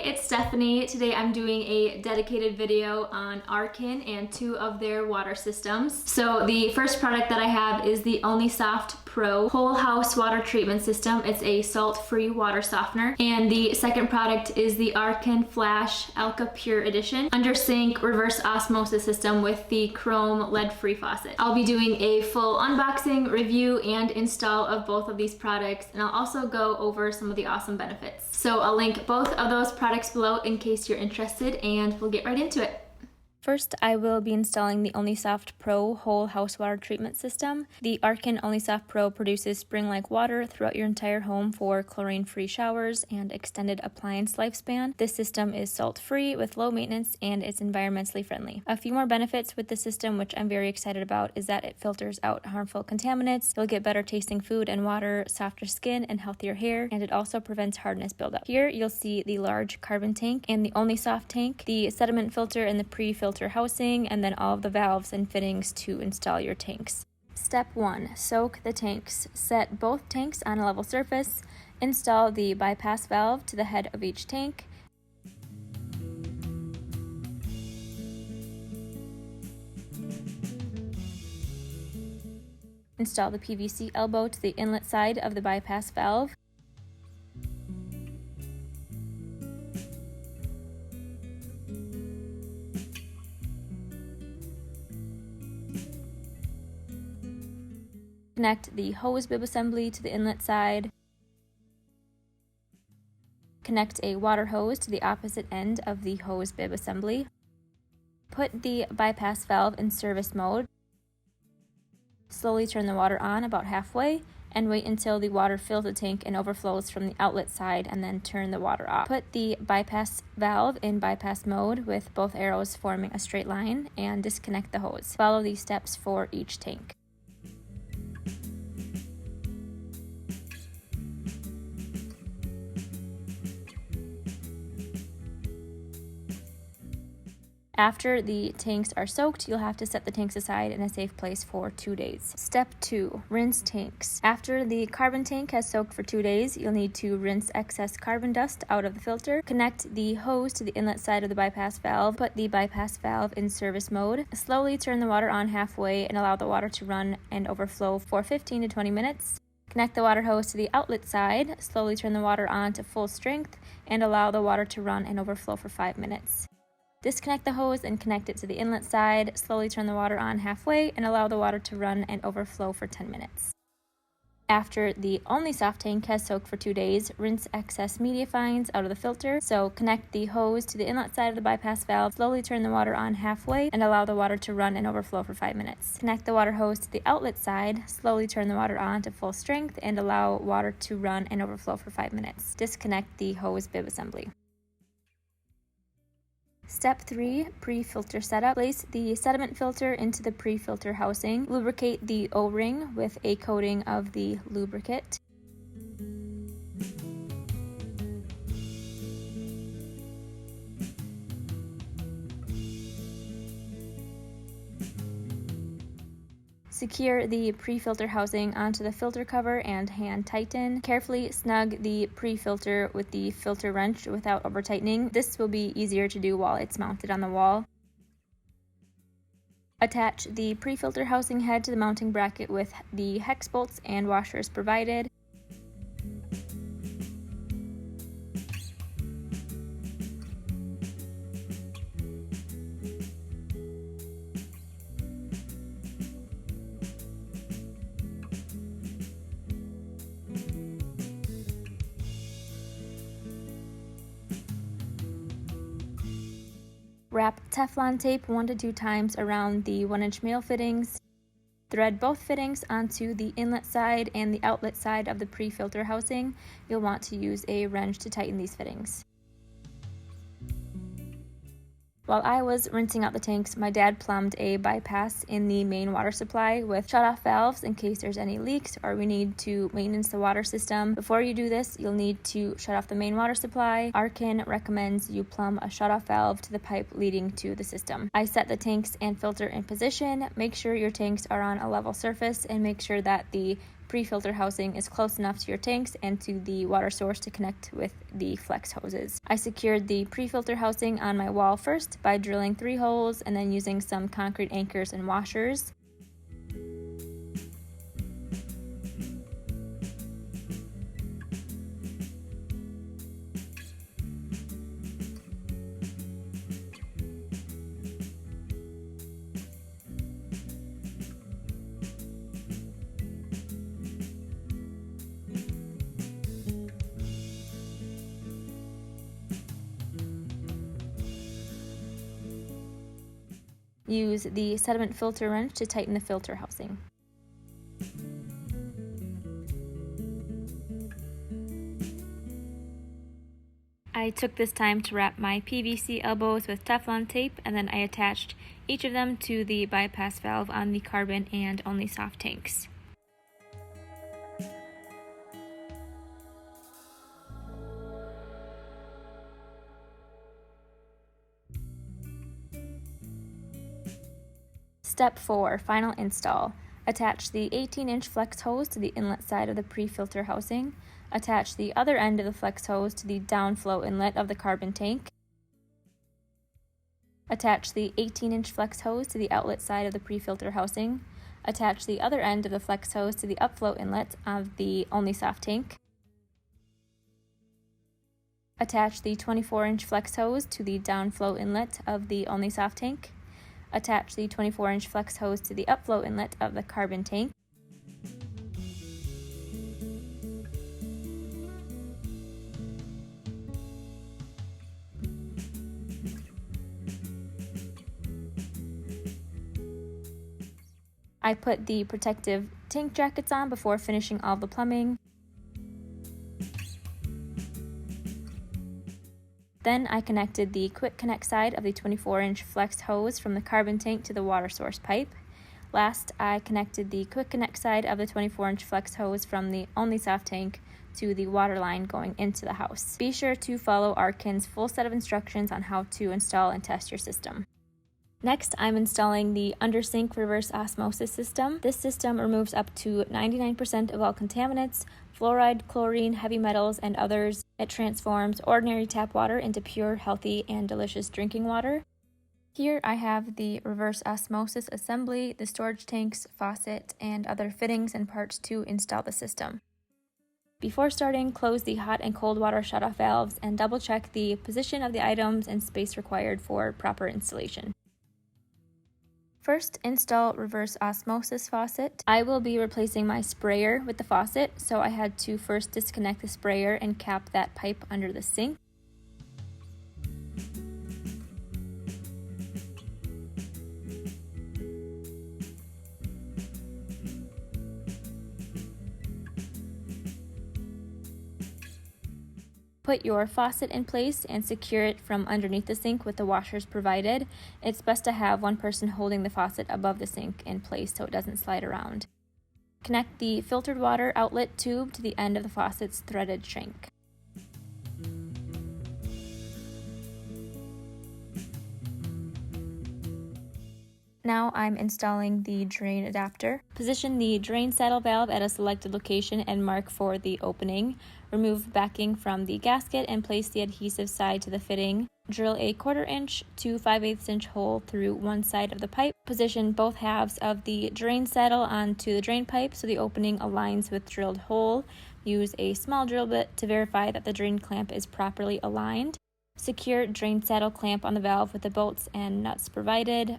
it's Stephanie. Today I'm doing a dedicated video on RKIN and two of their water systems. So the first product that I have is the OnliSoft Pro Whole House Water Treatment System. It's a salt-free water softener. And the second product is the RKIN Flash AlcaPure Edition under sink reverse osmosis system with the chrome lead-free faucet. I'll be doing a full unboxing, review, and install of both of these products, and I'll also go over some of the awesome benefits. So I'll link both of those products below in case you're interested, and we'll get right into it. First, I will be installing the OnliSoft Pro Whole House Water Treatment System. The RKIN OnliSoft Pro produces spring-like water throughout your entire home for chlorine-free showers and extended appliance lifespan. This system is salt-free with low maintenance and it's environmentally friendly. A few more benefits with the system, which I'm very excited about, is that it filters out harmful contaminants. You'll get better tasting food and water, softer skin, and healthier hair, and it also prevents hardness buildup. Here, you'll see the large carbon tank and the OnliSoft tank, the sediment filter and the pre-filter housing, and then all of the valves and fittings to install your tanks. Step 1. Soak the tanks. Set both tanks on a level surface. Install the bypass valve to the head of each tank. Install the PVC elbow to the inlet side of the bypass valve. Connect the hose bib assembly to the inlet side. Connect a water hose to the opposite end of the hose bib assembly. Put the bypass valve in service mode. Slowly turn the water on about halfway and wait until the water fills the tank and overflows from the outlet side, and then turn the water off. Put the bypass valve in bypass mode with both arrows forming a straight line and disconnect the hose. Follow these steps for each tank. After the tanks are soaked, you'll have to set the tanks aside in a safe place for 2 days. Step 2. Rinse tanks. After the carbon tank has soaked for 2 days, you'll need to rinse excess carbon dust out of the filter. Connect the hose to the inlet side of the bypass valve. Put the bypass valve in service mode. Slowly turn the water on halfway and allow the water to run and overflow for 15 to 20 minutes. Connect the water hose to the outlet side. Slowly turn the water on to full strength and allow the water to run and overflow for 5 minutes. Disconnect the hose and connect it to the inlet side. Slowly turn the water on halfway and allow the water to run and overflow for 10 minutes. After the OnliSoft tank has soaked for 2 days, rinse excess media fines out of the filter. So connect the hose to the inlet side of the bypass valve. Slowly turn the water on halfway and allow the water to run and overflow for 5 minutes. Connect the water hose to the outlet side. Slowly turn the water on to full strength and allow water to run and overflow for 5 minutes. Disconnect the hose bib assembly. Step 3. Pre-filter setup. Place the sediment filter into the pre-filter housing. Lubricate the O-ring with a coating of the lubricant. Secure the pre-filter housing onto the filter cover and hand tighten. Carefully snug the pre-filter with the filter wrench without over tightening. This will be easier to do while it's mounted on the wall. Attach the pre-filter housing head to the mounting bracket with the hex bolts and washers provided. Wrap Teflon tape 1 to 2 times around the 1-inch male fittings. Thread both fittings onto the inlet side and the outlet side of the pre-filter housing. You'll want to use a wrench to tighten these fittings. While I was rinsing out the tanks, my dad plumbed a bypass in the main water supply with shut-off valves in case there's any leaks or we need to maintenance the water system. Before you do this, you'll need to shut off the main water supply. RKIN recommends you plumb a shut-off valve to the pipe leading to the system. I set the tanks and filter in position. Make sure your tanks are on a level surface and make sure that the pre-filter housing is close enough to your tanks and to the water source to connect with the flex hoses. I secured the pre-filter housing on my wall first by drilling 3 holes and then using some concrete anchors and washers. Use the sediment filter wrench to tighten the filter housing. I took this time to wrap my PVC elbows with Teflon tape, and then I attached each of them to the bypass valve on the carbon and OnliSoft tanks. Step 4, final install. Attach the 18-inch flex hose to the inlet side of the pre-filter housing. Attach the other end of the flex hose to the downflow inlet of the carbon tank. Attach the 18-inch flex hose to the outlet side of the pre-filter housing. Attach the other end of the flex hose to the upflow inlet of the OnliSoft tank. Attach the 24-inch flex hose to the downflow inlet of the OnliSoft tank. Attach the 24-inch flex hose to the upflow inlet of the carbon tank. I put the protective tank jackets on before finishing all the plumbing. Then I connected the quick connect side of the 24-inch flex hose from the carbon tank to the water source pipe. Last, I connected the quick connect side of the 24-inch flex hose from the OnliSoft tank to the water line going into the house. Be sure to follow RKIN's full set of instructions on how to install and test your system. Next, I'm installing the under-sink reverse osmosis system. This system removes up to 99% of all contaminants, fluoride, chlorine, heavy metals, and others. It transforms ordinary tap water into pure, healthy, and delicious drinking water. Here I have the reverse osmosis assembly, the storage tanks, faucet, and other fittings and parts to install the system. Before starting, close the hot and cold water shutoff valves and double check the position of the items and space required for proper installation. First, install reverse osmosis faucet. I will be replacing my sprayer with the faucet, so I had to first disconnect the sprayer and cap that pipe under the sink. Put your faucet in place and secure it from underneath the sink with the washers provided. It's best to have one person holding the faucet above the sink in place so it doesn't slide around. Connect the filtered water outlet tube to the end of the faucet's threaded shank. Now I'm installing the drain adapter. Position the drain saddle valve at a selected location and mark for the opening. Remove backing from the gasket and place the adhesive side to the fitting. Drill a 1/4 inch to 5/8 inch hole through one side of the pipe. Position both halves of the drain saddle onto the drain pipe so the opening aligns with drilled hole. Use a small drill bit to verify that the drain clamp is properly aligned. Secure drain saddle clamp on the valve with the bolts and nuts provided.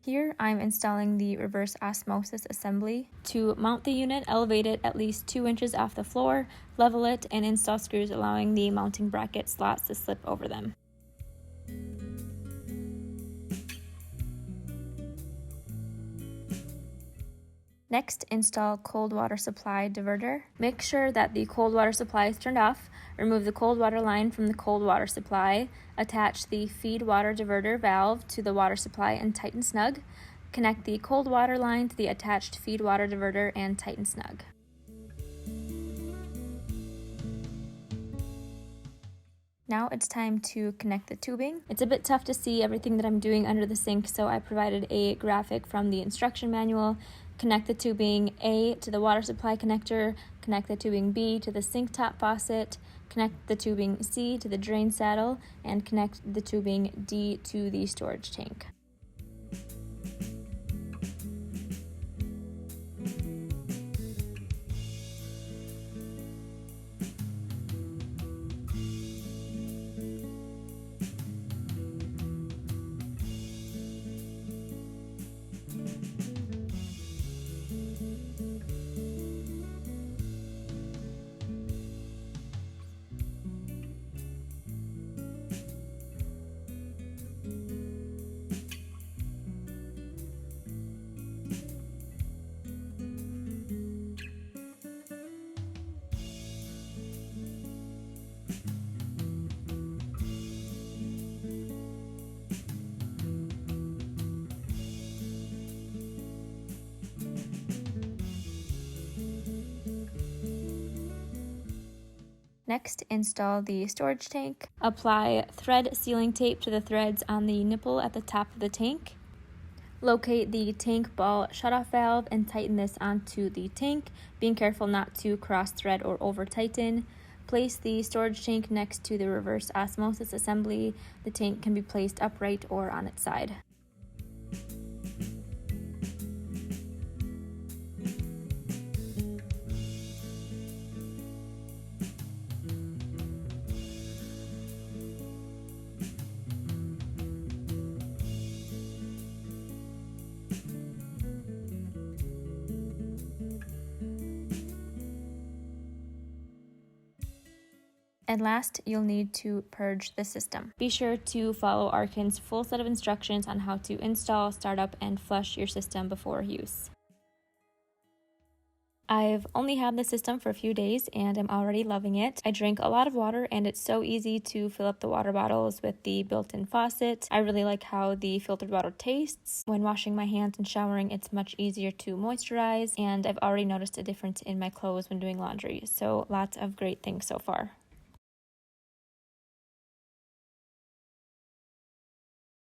Here I'm installing the reverse osmosis assembly. To mount the unit, elevate it at least 2 inches off the floor, level it, and install screws allowing the mounting bracket slots to slip over them. Next, install cold water supply diverter. Make sure that the cold water supply is turned off. Remove the cold water line from the cold water supply. Attach the feed water diverter valve to the water supply and tighten snug. Connect the cold water line to the attached feed water diverter and tighten snug. Now it's time to connect the tubing. It's a bit tough to see everything that I'm doing under the sink, so I provided a graphic from the instruction manual. Connect the tubing A to the water supply connector, connect the tubing B to the sink top faucet, connect the tubing C to the drain saddle, and connect the tubing D to the storage tank. Next, install the storage tank. Apply thread sealing tape to the threads on the nipple at the top of the tank. Locate the tank ball shutoff valve and tighten this onto the tank, being careful not to cross thread or over tighten. Place the storage tank next to the reverse osmosis assembly. The tank can be placed upright or on its side. And last, you'll need to purge the system. Be sure to follow RKIN's full set of instructions on how to install, start up, and flush your system before use. I've only had the system for a few days and I'm already loving it. I drink a lot of water and it's so easy to fill up the water bottles with the built-in faucet. I really like how the filtered water tastes. When washing my hands and showering, it's much easier to moisturize, and I've already noticed a difference in my clothes when doing laundry. So lots of great things so far.